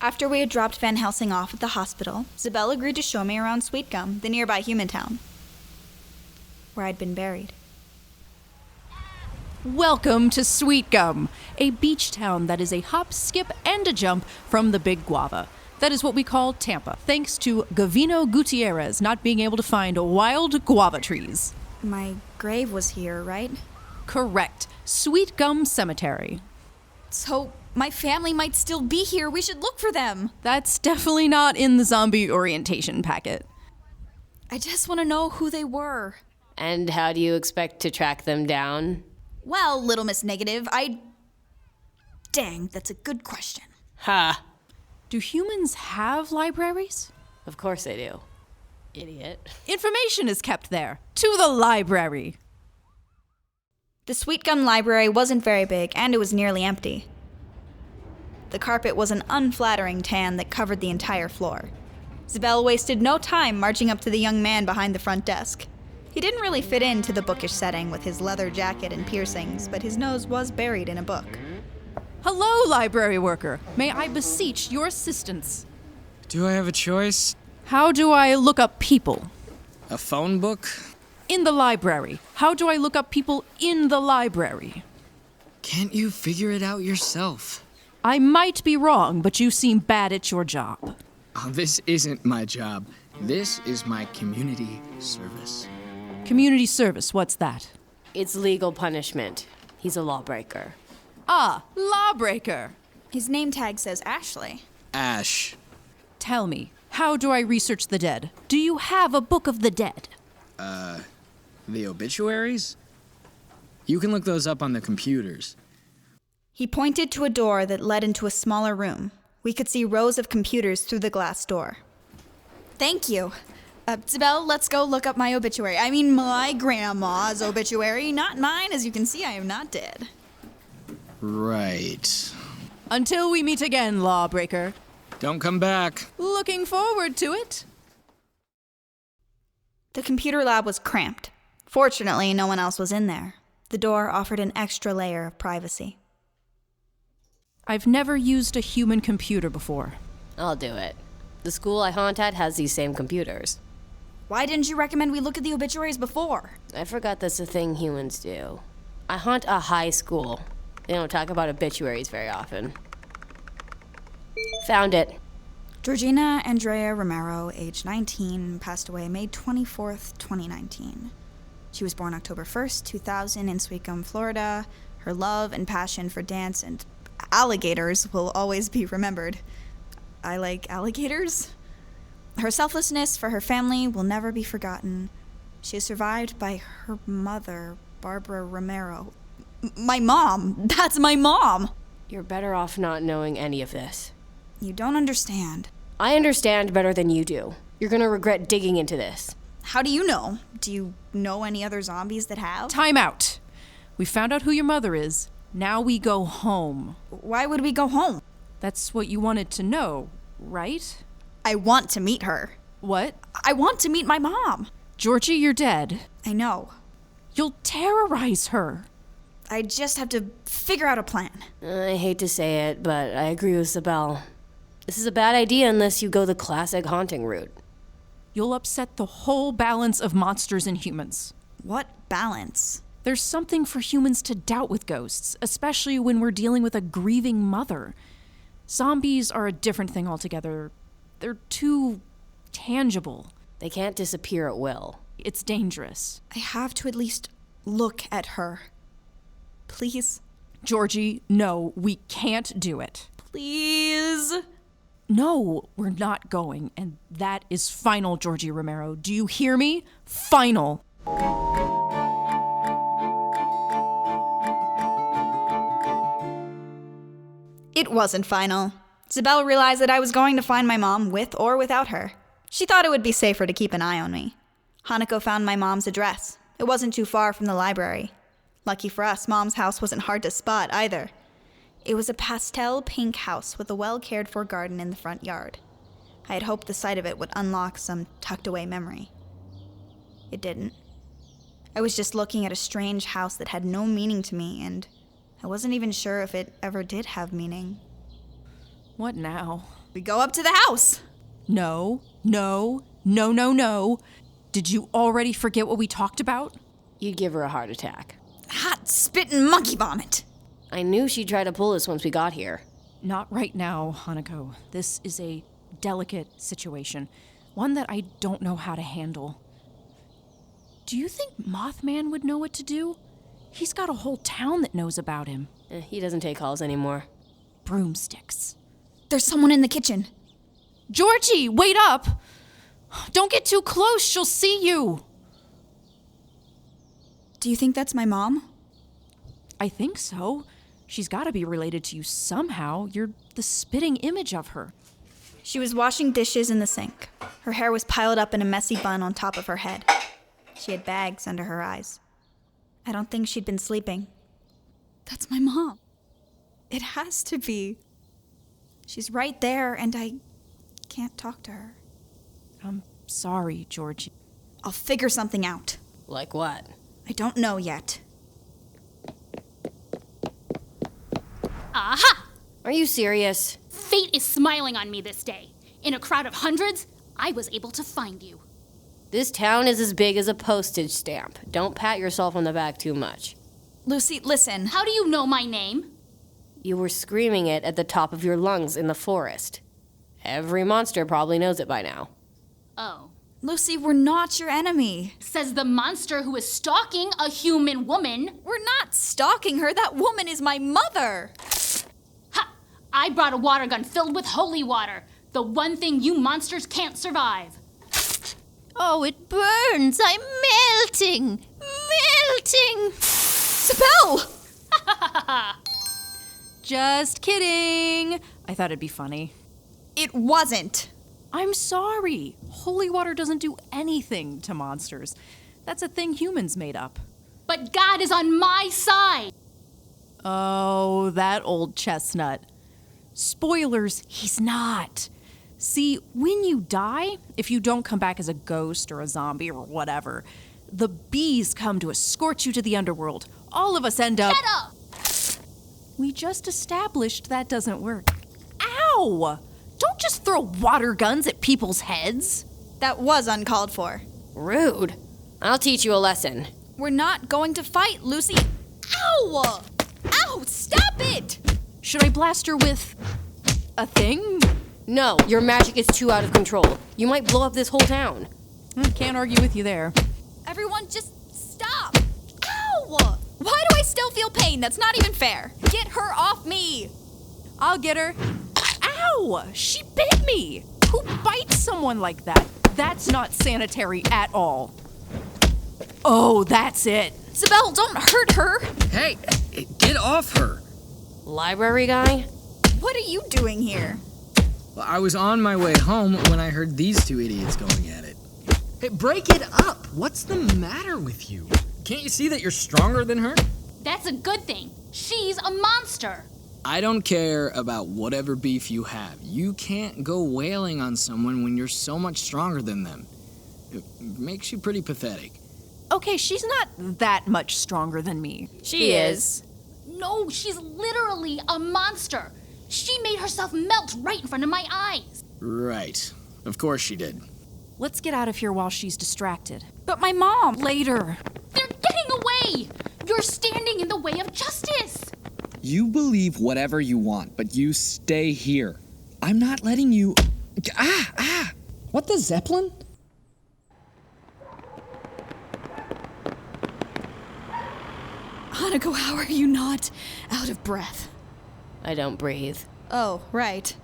After we had dropped Van Helsing off at the hospital, Zabel agreed to show me around Sweetgum, the nearby human town, where I'd been buried. Welcome to Sweetgum, a beach town that is a hop, skip, and a jump from the Big Guava. That is what we call Tampa, thanks to Gavino Gutierrez not being able to find wild guava trees. My grave was here, right? Correct. Sweetgum Cemetery. So, my family might still be here. We should look for them. That's definitely not in the zombie orientation packet. I just want to know who they were. And how do you expect to track them down? Well, Little Miss Negative, Dang, that's a good question. Ha! Do humans have libraries? Of course they do. Idiot. Information is kept there. To the library. The Sweetgum library wasn't very big, and it was nearly empty. The carpet was an unflattering tan that covered the entire floor. Zabel wasted no time marching up to the young man behind the front desk. He didn't really fit into the bookish setting with his leather jacket and piercings, but his nose was buried in a book. Hello, library worker. May I beseech your assistance? Do I have a choice? How do I look up people? A phone book? In the library. How do I look up people in the library? Can't you figure it out yourself? I might be wrong, but you seem bad at your job. Oh, this isn't my job. This is my community service. Community service, what's that? It's legal punishment. He's a lawbreaker. Ah, lawbreaker. His name tag says Ashley. Ash. Tell me, how do I research the dead? Do you have a book of the dead? The obituaries? You can look those up on the computers. He pointed to a door that led into a smaller room. We could see rows of computers through the glass door. Thank you. Zabel, let's go look up my obituary. I mean, my grandma's obituary, not mine. As you can see, I am not dead. Right. Until we meet again, lawbreaker. Don't come back. Looking forward to it. The computer lab was cramped. Fortunately, no one else was in there. The door offered an extra layer of privacy. I've never used a human computer before. I'll do it. The school I haunt at has these same computers. Why didn't you recommend we look at the obituaries before? I forgot that's a thing humans do. I haunt a high school. They don't talk about obituaries very often. Found it. Georgina Andrea Romero, age 19, passed away May 24th, 2019. She was born October 1st, 2000 in Sweetgum, Florida. Her love and passion for dance and alligators will always be remembered. I like alligators. Her selflessness for her family will never be forgotten. She is survived by her mother, Barbara Romero. My mom! That's my mom! You're better off not knowing any of this. You don't understand. I understand better than you do. You're gonna regret digging into this. How do you know? Do you know any other zombies that have? Time out. We found out who your mother is. Now we go home. Why would we go home? That's what you wanted to know, right? I want to meet her. What? I want to meet my mom. Georgie, you're dead. I know. You'll terrorize her. I just have to figure out a plan. I hate to say it, but I agree with Zabel. This is a bad idea unless you go the classic haunting route. You'll upset the whole balance of monsters and humans. What balance? There's something for humans to doubt with ghosts, especially when we're dealing with a grieving mother. Zombies are a different thing altogether. They're too tangible. They can't disappear at will. It's dangerous. I have to at least look at her. Please? Georgie, no, we can't do it. Please? No, we're not going, and that is final, Georgie Romero. Do you hear me? Final. It wasn't final. Zabel realized that I was going to find my mom with or without her. She thought it would be safer to keep an eye on me. Hanako found my mom's address. It wasn't too far from the library. Lucky for us, Mom's house wasn't hard to spot either. It was a pastel pink house with a well-cared-for garden in the front yard. I had hoped the sight of it would unlock some tucked-away memory. It didn't. I was just looking at a strange house that had no meaning to me, and I wasn't even sure if it ever did have meaning. What now? We go up to the house. No, no, no, no, no. Did you already forget what we talked about? You'd give her a heart attack. Hot spittin' monkey vomit. I knew she'd try to pull us once we got here. Not right now, Hanako. This is a delicate situation. One that I don't know how to handle. Do you think Mothman would know what to do? He's got a whole town that knows about him. He doesn't take calls anymore. Broomsticks. There's someone in the kitchen. Georgie, wait up! Don't get too close, she'll see you. Do you think that's my mom? I think so. She's gotta be related to you somehow. You're the spitting image of her. She was washing dishes in the sink. Her hair was piled up in a messy bun on top of her head. She had bags under her eyes. I don't think she'd been sleeping. That's my mom. It has to be. She's right there, and I can't talk to her. I'm sorry, Georgie. I'll figure something out. Like what? I don't know yet. Aha! Are you serious? Fate is smiling on me this day. In a crowd of hundreds, I was able to find you. This town is as big as a postage stamp. Don't pat yourself on the back too much. Lucy, listen. How do you know my name? You were screaming it at the top of your lungs in the forest. Every monster probably knows it by now. Oh. Lucy, we're not your enemy. Says the monster who is stalking a human woman. We're not stalking her. That woman is my mother. Ha! I brought a water gun filled with holy water. The one thing you monsters can't survive. Oh, it burns! I'm melting! Melting! Zabel! Just kidding! I thought it'd be funny. It wasn't. I'm sorry. Holy water doesn't do anything to monsters. That's a thing humans made up. But God is on my side. Oh, that old chestnut. Spoilers, he's not. See, when you die, if you don't come back as a ghost or a zombie or whatever, the bees come to escort you to the underworld. All of us end up... Shut up! We just established that doesn't work. Ow! Don't just throw water guns at people's heads. That was uncalled for. Rude. I'll teach you a lesson. We're not going to fight, Lucy. Ow! Ow! Stop it! Should I blast her with... a thing? No, your magic is too out of control. You might blow up this whole town. Can't argue with you there. Everyone just stop! Ow! Why do I still feel pain? That's not even fair. Get her off me! I'll get her. Ow! She bit me! Who bites someone like that? That's not sanitary at all. Oh, that's it. Zabel, don't hurt her! Hey, get off her. Library guy? What are you doing here? Well, I was on my way home when I heard these two idiots going at it. Hey, break it up. What's the matter with you? Can't you see that you're stronger than her? That's a good thing. She's a monster. I don't care about whatever beef you have. You can't go wailing on someone when you're so much stronger than them. It makes you pretty pathetic. Okay, she's not that much stronger than me. She is. No, she's literally a monster. She made herself melt right in front of my eyes. Right. Of course she did. Let's get out of here while she's distracted. But my mom... Later. They're getting away. You're standing in the way of justice. You believe whatever you want, but you stay here. I'm not letting you... What the Zeppelin? Hanako, how are you not out of breath? I don't breathe. Oh, right.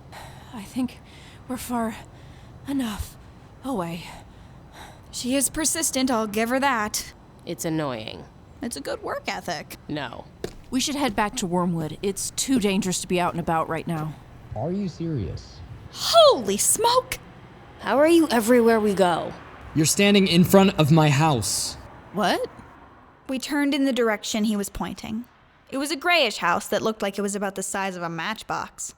I think we're far enough away. She is persistent, I'll give her that. It's annoying. It's a good work ethic. No. We should head back to Wormwood. It's too dangerous to be out and about right now. Are you serious? Holy smoke! How are you everywhere we go? You're standing in front of my house. What? We turned in the direction he was pointing. It was a grayish house that looked like it was about the size of a matchbox.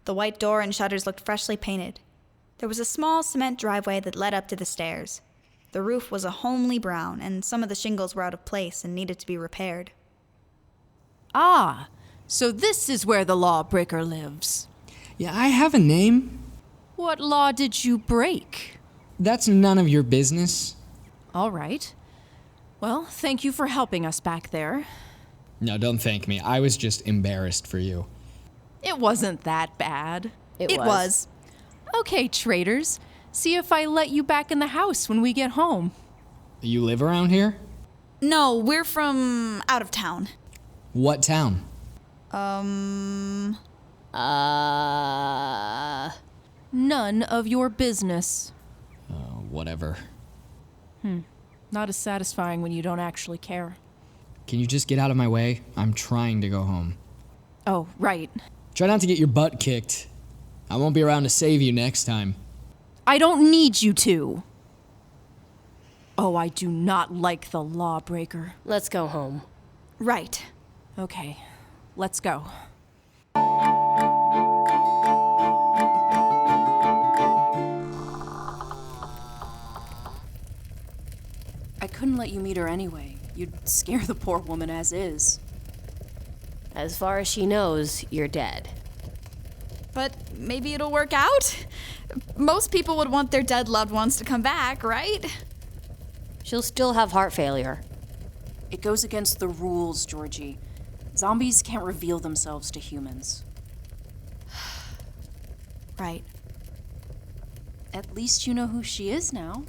The white door and shutters looked freshly painted. There was a small cement driveway that led up to the stairs. The roof was a homely brown, and some of the shingles were out of place and needed to be repaired. Ah, so this is where the lawbreaker lives. Yeah, I have a name. What law did you break? That's none of your business. All right. Well, thank you for helping us back there. No, don't thank me. I was just embarrassed for you. It wasn't that bad. It was. was. Okay, traitors. See if I let you back in the house when we get home. You live around here? No, we're from out of town. What town? None of your business. Whatever. Not as satisfying when you don't actually care. Can you just get out of my way? I'm trying to go home. Oh, right. Try not to get your butt kicked. I won't be around to save you next time. I don't need you to. Oh, I do not like the lawbreaker. Let's go home. Right. Okay, let's go. I couldn't let you meet her anyway. You'd scare the poor woman as is. As far as she knows, you're dead. But maybe it'll work out? Most people would want their dead loved ones to come back, right? She'll still have heart failure. It goes against the rules, Georgie. Zombies can't reveal themselves to humans. Right. At least you know who she is now.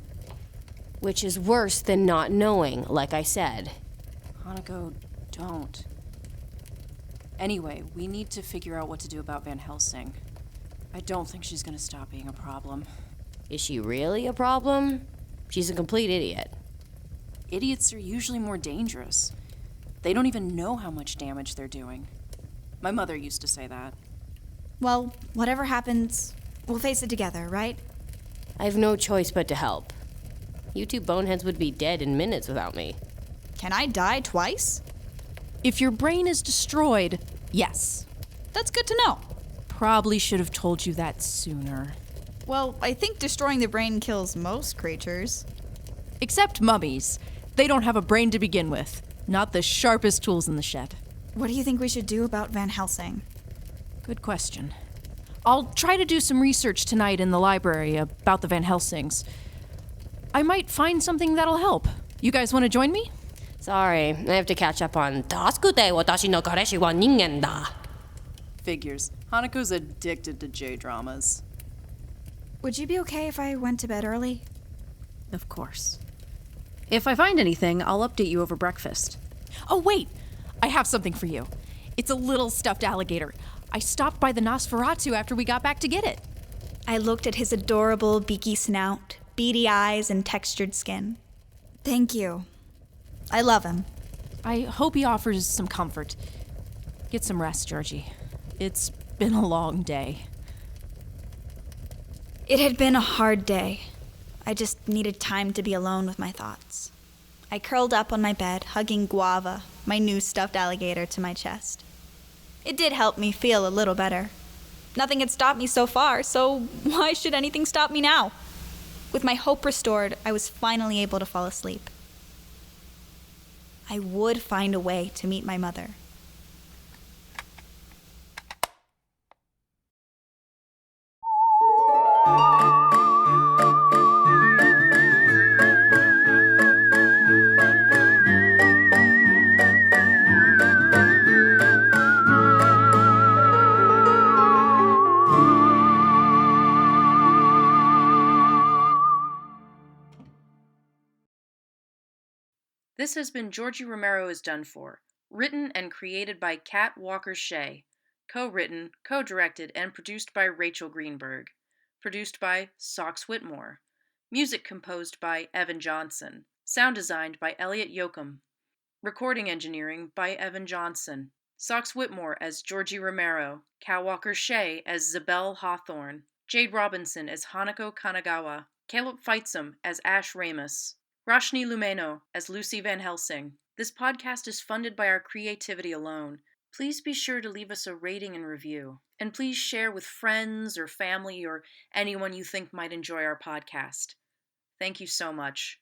Which is worse than not knowing, like I said. Hanako, don't. Anyway, we need to figure out what to do about Van Helsing. I don't think she's gonna stop being a problem. Is she really a problem? She's a complete idiot. Idiots are usually more dangerous. They don't even know how much damage they're doing. My mother used to say that. Well, whatever happens, we'll face it together, right? I have no choice but to help. You two boneheads would be dead in minutes without me. Can I die twice? If your brain is destroyed, yes. That's good to know. Probably should have told you that sooner. Well, I think destroying the brain kills most creatures. Except mummies. They don't have a brain to begin with. Not the sharpest tools in the shed. What do you think we should do about Van Helsing? Good question. I'll try to do some research tonight in the library about the Van Helsings. I might find something that'll help. You guys want to join me? Sorry, I have to catch up on Tasukute watashi no kareshi wa ningen da. Figures. Hanako's addicted to J-dramas. Would you be okay if I went to bed early? Of course. If I find anything, I'll update you over breakfast. Oh, wait! I have something for you. It's a little stuffed alligator. I stopped by the Nosferatu after we got back to get it. I looked at his adorable beaky snout, beady eyes, and textured skin. Thank you. I love him. I hope he offers some comfort. Get some rest, Georgie. It's been a long day. It had been a hard day. I just needed time to be alone with my thoughts. I curled up on my bed, hugging Guava, my new stuffed alligator, to my chest. It did help me feel a little better. Nothing had stopped me so far, so why should anything stop me now? With my hope restored, I was finally able to fall asleep. I would find a way to meet my mother. This has been Georgie Romero is Done For, written and created by Kat Walker-Shea, co-written, co-directed, and produced by Rachel Greenberg, produced by Sox Whitmore, music composed by Evan Johnson, sound designed by Elliot Yoakum, recording engineering by Evan Johnson, Sox Whitmore as Georgie Romero, Kat Walker-Shea as Zabel Hawthorne, Jade Robinson as Hanako Kanagawa, Caleb Feitzum as Ash Ramus, Roshni Lumeno as Lucy Van Helsing. This podcast is funded by our creativity alone. Please be sure to leave us a rating and review. And please share with friends or family or anyone you think might enjoy our podcast. Thank you so much.